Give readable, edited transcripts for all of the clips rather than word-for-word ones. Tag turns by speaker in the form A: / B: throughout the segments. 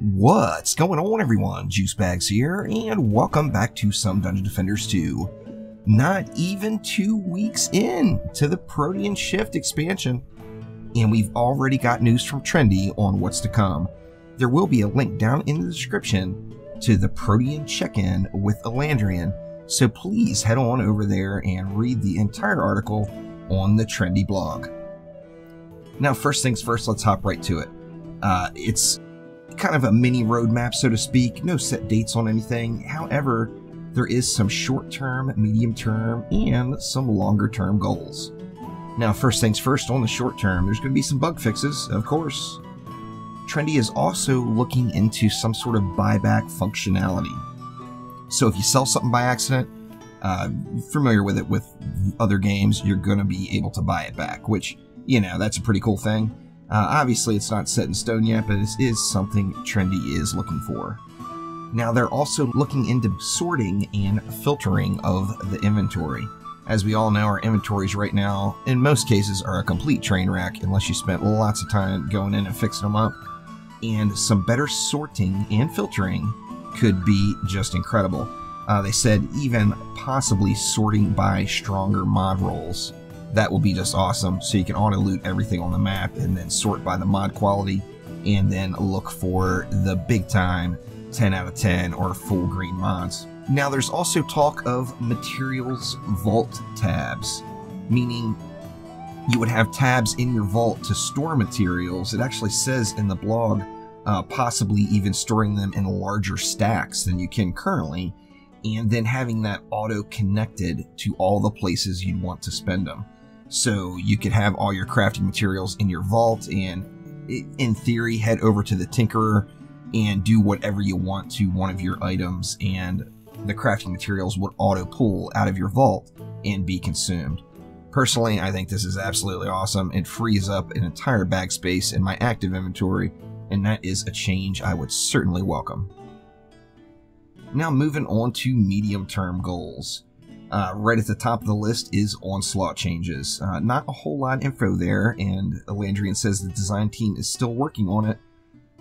A: What's going on, everyone? Juicebags here, and welcome back to some Dungeon Defenders 2. Not even 2 weeks in to the Protean Shift expansion, and we've already got news from Trendy on what's to come. There will be a link down in the description to the Protean check-in with Elandrian, so please head on over there and read the entire article on the Trendy blog. Now, first things first, let's hop right to it. It's kind of a mini roadmap, so to speak. No set dates on anything. However, there is some short-term, medium-term, and some longer-term goals. Now, first things first, on the short term, there's going to be some bug fixes, of course. Trendy is also looking into some sort of buyback functionality. So if you sell something by accident, familiar with it with other games, you're going to be able to buy it back, which, you know, that's a pretty cool thing. Obviously, it's not set in stone yet, but it is something Trendy is looking for. Now, they're also looking into sorting and filtering of the inventory. As we all know, our inventories right now, in most cases, are a complete train wreck unless you spent lots of time going in and fixing them up. And some better sorting and filtering could be just incredible. They said even possibly sorting by stronger mod rolls. That will be just awesome, so you can auto-loot everything on the map and then sort by the mod quality and then look for the big-time 10 out of 10 or full green mods. Now, there's also talk of materials vault tabs, meaning you would have tabs in your vault to store materials. It actually says in the blog possibly even storing them in larger stacks than you can currently, and then having that auto-connected to all the places you'd want to spend them. So you could have all your crafting materials in your vault and, in theory, head over to the Tinkerer and do whatever you want to one of your items, and the crafting materials would auto-pull out of your vault and be consumed. Personally, I think this is absolutely awesome. It frees up an entire bag space in my active inventory, and that is a change I would certainly welcome. Now, moving on to medium-term goals. Right at the top of the list is Onslaught changes. Not a whole lot of info there, and Elandrian says the design team is still working on it,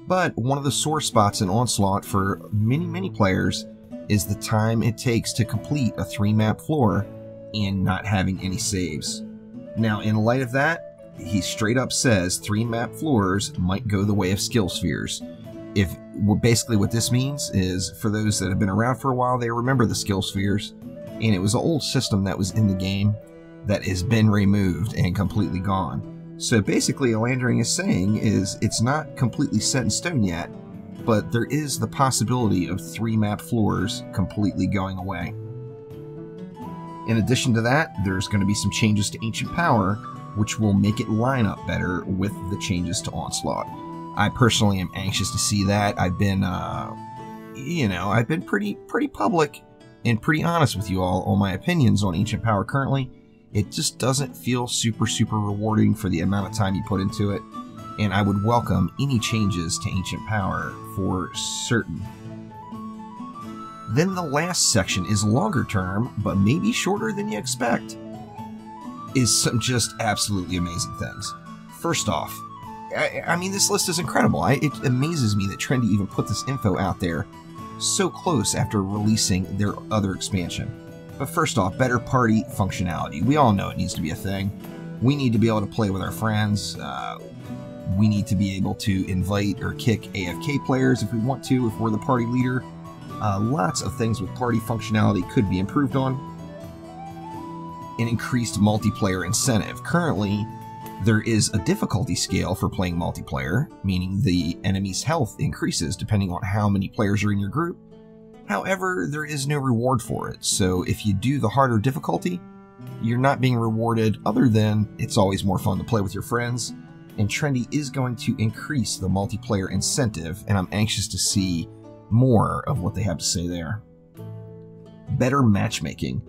A: but one of the sore spots in Onslaught for many players is the time it takes to complete a 3-map floor and not having any saves. Now, in light of that, he straight up says 3-map floors might go the way of skill spheres. Basically what this means is, for those that have been around for a while, they remember the skill spheres, and it was an old system that was in the game that has been removed and completely gone. So basically, Elandrian is saying is it's not completely set in stone yet, but there is the possibility of 3-map floors completely going away. In addition to that, there's going to be some changes to Ancient Power, which will make it line up better with the changes to Onslaught. I personally am anxious to see that. I've been, I've been pretty public and pretty honest with you all on my opinions on Ancient Power currently. It just doesn't feel super rewarding for the amount of time you put into it, and I would welcome any changes to Ancient Power for certain. Then the last section is longer term, but maybe shorter than you expect, is some just absolutely amazing things. First off, I mean, this list is incredible. It amazes me that Trendy even put this info out there so close after releasing their other expansion. But first off, better party functionality. We all know it needs to be a thing. We need to be able to play with our friends. We need to be able to invite or kick AFK players if we want to, if we're the party leader. Lots of things with party functionality could be improved on. An increased multiplayer incentive. Currently, there is a difficulty scale for playing multiplayer, meaning the enemy's health increases depending on how many players are in your group. However, there is no reward for it, so if you do the harder difficulty, you're not being rewarded other than it's always more fun to play with your friends, and Trendy is going to increase the multiplayer incentive, and I'm anxious to see more of what they have to say there. Better matchmaking.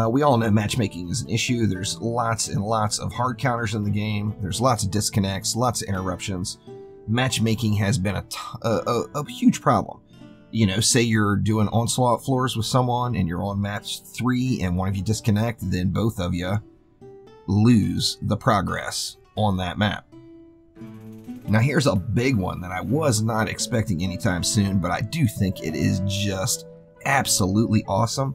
A: We all know matchmaking is an issue. There's lots and lots of hard counters in the game. There's lots of disconnects, lots of interruptions. Matchmaking has been a huge problem. You know, say you're doing Onslaught floors with someone and you're on match 3 and one of you disconnect, then both of you lose the progress on that map. Now here's a big one that I was not expecting anytime soon, but I do think it is just absolutely awesome.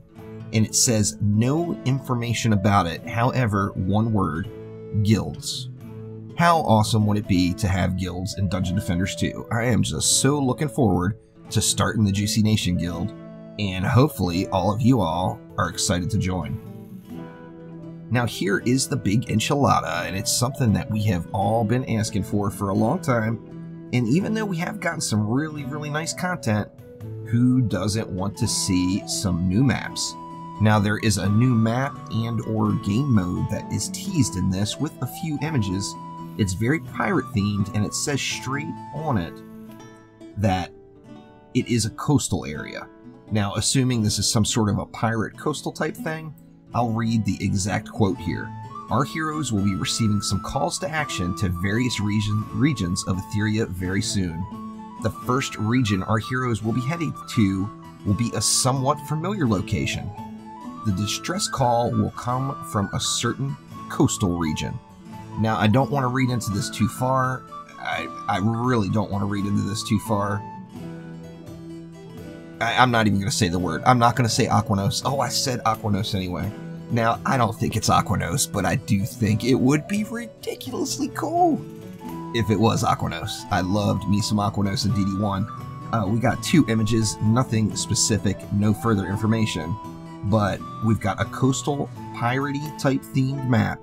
A: And it says no information about it, however, one word, guilds. How awesome would it be to have guilds in Dungeon Defenders 2? I am just so looking forward to starting the Juicy Nation Guild, and hopefully all of you all are excited to join. Now here is the big enchilada, and it's something that we have all been asking for a long time, and even though we have gotten some really nice content, who doesn't want to see some new maps? Now there is a new map and or game mode that is teased in this with a few images. It's very pirate themed, and it says straight on it that it is a coastal area. Now assuming this is some sort of a pirate coastal type thing, I'll read the exact quote here. Our heroes will be receiving some calls to action to various regions of Etheria very soon. The first region our heroes will be heading to will be a somewhat familiar location. The distress call will come from a certain coastal region. Now, I don't want to read into this too far. I really don't want to read into this too far. I'm not even going to say the word. I'm not going to say Aquanos. Oh, I said Aquanos anyway. Now, I don't think it's Aquanos, but I do think it would be ridiculously cool if it was Aquanos. I loved me some Aquanos in DD1. We got 2 images, nothing specific, no further information, but we've got a coastal, piratey type themed map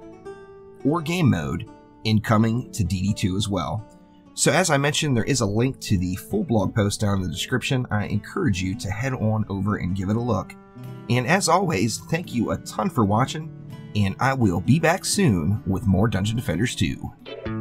A: or game mode incoming to DD2 as well. So as I mentioned, there is a link to the full blog post down in the description. I encourage you to head on over and give it a look. And as always, thank you a ton for watching, and I will be back soon with more Dungeon Defenders 2.